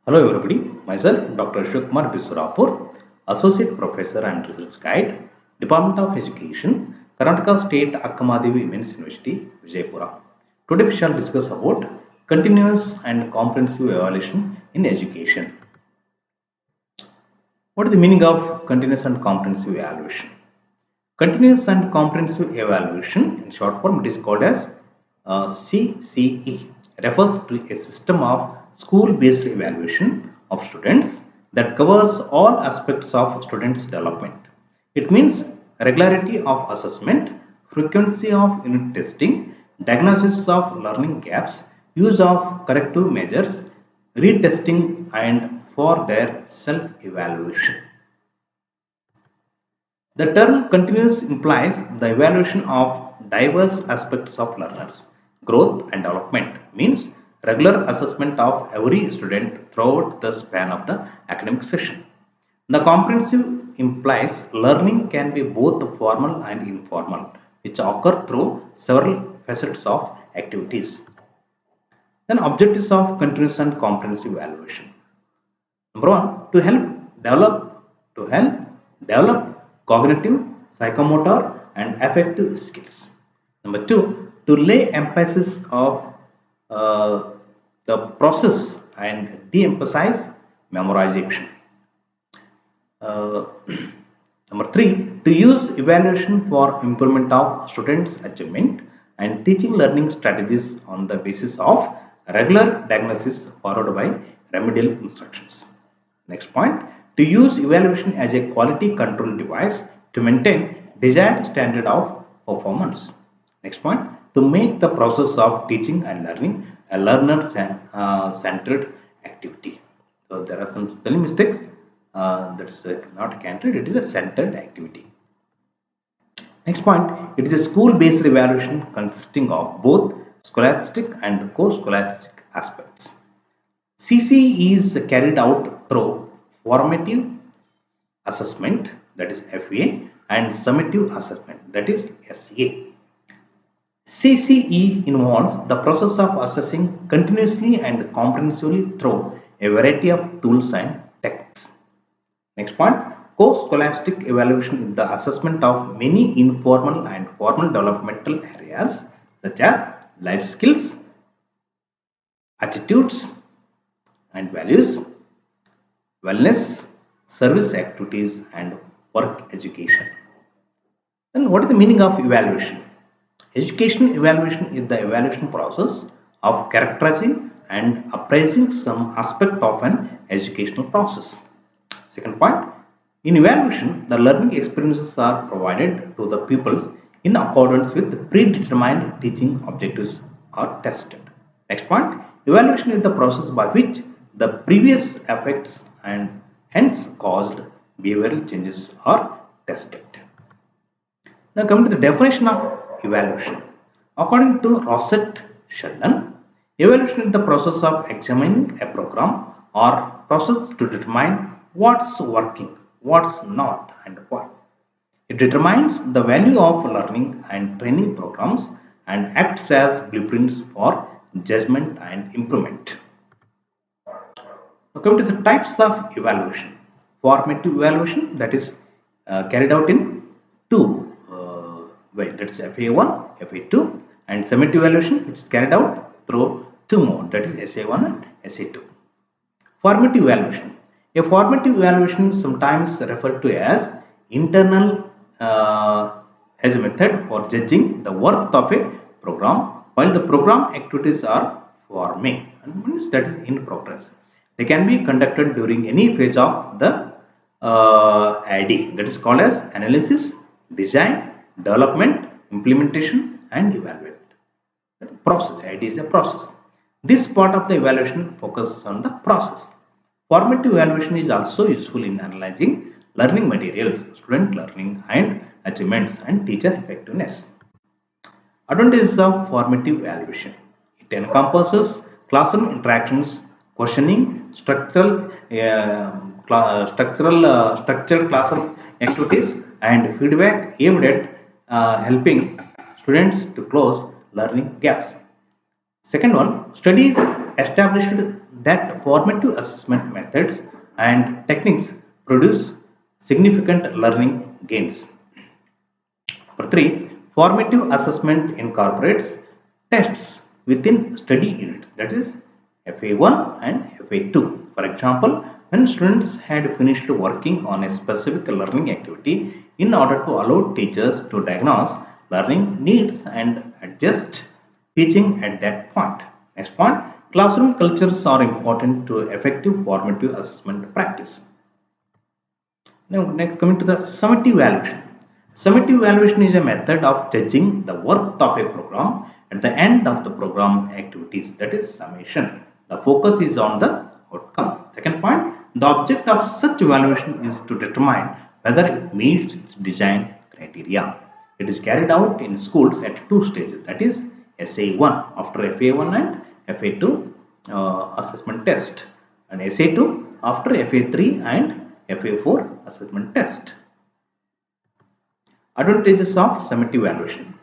Hello everybody, myself Dr. Ashok Bisurapur, Associate Professor and Research Guide, Department of Education, Karnataka State Akkamadevi Women's University, Vijaypura. Today we shall discuss about continuous and comprehensive evaluation in education. What is the meaning of continuous and comprehensive evaluation? Continuous and comprehensive evaluation, in short form, it is called as CCE, refers to a system of school-based evaluation of students that covers all aspects of students' development. It means regularity of assessment, frequency of unit testing, diagnosis of learning gaps, use of corrective measures, retesting, and for their self-evaluation. The term continuous implies the evaluation of diverse aspects of learners' growth and development, means regular assessment of every student throughout the span of the academic session. The comprehensive implies learning can be both formal and informal, which occur through several facets of activities. Then objectives of continuous and comprehensive evaluation. Number one, to help develop cognitive, psychomotor, and affective skills. Number two, to lay emphasis of uh, the process and de-emphasize memorization. Uh, Number three, to use evaluation for improvement of students' achievement and teaching learning strategies on the basis of regular diagnosis followed by remedial instructions. Next point, to use evaluation as a quality control device to maintain desired standard of performance. Next point, to make the process of teaching and learning a learner-centered activity. So there are some spelling mistakes. That's not centered, it is a centered activity. Next point, it is a school-based evaluation consisting of both scholastic and co-scholastic aspects. CC is carried out through formative assessment, that is FA, and summative assessment, that is SA. CCE involves the process of assessing continuously and comprehensively through a variety of tools and techniques. Next point, co-scholastic evaluation is the assessment of many informal and formal developmental areas such as life skills, attitudes and values, wellness, service activities, and work education. Then, what is the meaning of evaluation? Education evaluation is the evaluation process of characterizing and appraising some aspect of an educational process. Second point, in evaluation, the learning experiences are provided to the pupils in accordance with predetermined teaching objectives are tested. Next point, evaluation is the process by which the previous effects and hence caused behavioral changes are tested. Now coming to the definition of evaluation. According to Rosset Sheldon, evaluation is the process of examining a program or process to determine what's working, what's not, and why. It determines the value of learning and training programs and acts as blueprints for judgment and improvement. Now coming to the types of evaluation. Formative evaluation, that is carried out in two ways, that's FA1, FA2, and summative evaluation, which is carried out through two modes, that is SA1 and SA2. Formative evaluation. A formative evaluation is sometimes referred to as internal as a method for judging the worth of a program while the program activities are forming, and means that is in progress. They can be conducted during any phase of the ID, that is called as analysis, design, development, implementation, and evaluation. Process, ID is a process. This part of the evaluation focuses on the process. Formative evaluation is also useful in analyzing learning materials, student learning and achievements, and teacher effectiveness. Advantages of formative evaluation. It encompasses classroom interactions, questioning, structured classroom activities, and feedback aimed at helping students to close learning gaps. Second one, studies established that formative assessment methods and techniques produce significant learning gains. Number three, formative assessment incorporates tests within study units, that is FA1 and FA2. For example, when students had finished working on a specific learning activity, in order to allow teachers to diagnose learning needs and adjust teaching at that point. Next point, classroom cultures are important to effective formative assessment practice. Now, next coming to the summative evaluation. Summative evaluation is a method of judging the worth of a program at the end of the program activities, that is summation. The focus is on the outcome. Second point, the object of such evaluation is to determine whether it meets its design criteria. It is carried out in schools at two stages, that is SA1 after FA1 and FA2 assessment test, and SA2 after FA3 and FA4 assessment test. Advantages of summative evaluation.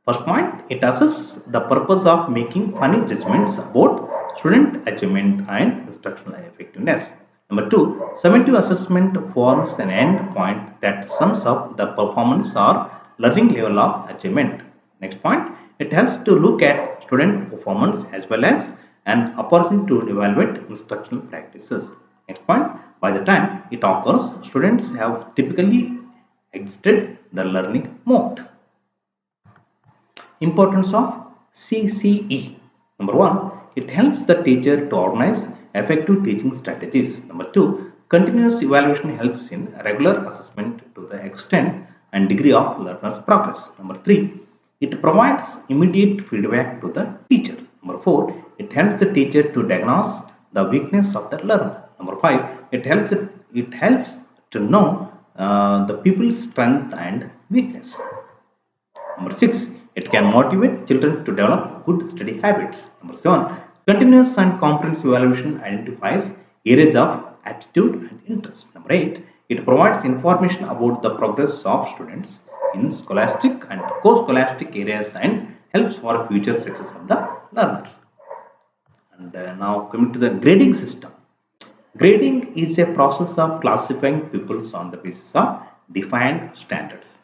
First point, it assesses the purpose of making funny judgments about student achievement and instructional effectiveness. Number two, summative assessment forms an end point that sums up the performance or learning level of achievement. Next point, it has to look at student performance as well as an opportunity to evaluate instructional practices. Next point, by the time it occurs, students have typically exited the learning mode. Importance of CCE. Number one, it helps the teacher to organize effective teaching strategies. Number two, continuous evaluation helps in regular assessment to the extent and degree of learner's progress. Number three, it provides immediate feedback to the teacher. Number four, it helps the teacher to diagnose the weakness of the learner. Number five, it helps to know the people's strength and weakness. Number six, it can motivate children to develop good study habits. Number seven, continuous and comprehensive evaluation identifies areas of aptitude and interest. Number eight, it provides information about the progress of students in scholastic and co-scholastic areas and helps for future success of the learner. And now coming to the grading system. Grading is a process of classifying pupils on the basis of defined standards.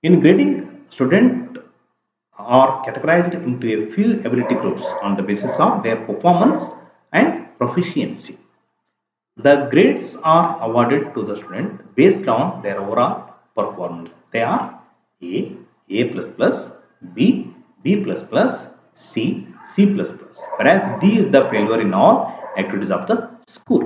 In grading, students are categorized into a few ability groups on the basis of their performance and proficiency. The grades are awarded to the student based on their overall performance. They are A, A++, B, B++, C, C++, whereas D is the failure in all activities of the school.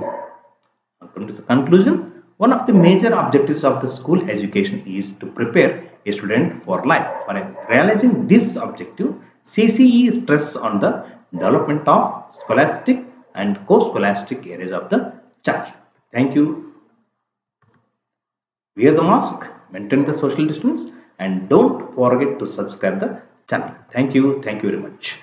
Coming to the conclusion, one of the major objectives of the school education is to prepare a student for life. For realizing this objective, CCE stress on the development of scholastic and co-scholastic areas of the child. Thank you. Wear the mask, maintain the social distance, and don't forget to subscribe the channel. Thank you. Thank you very much.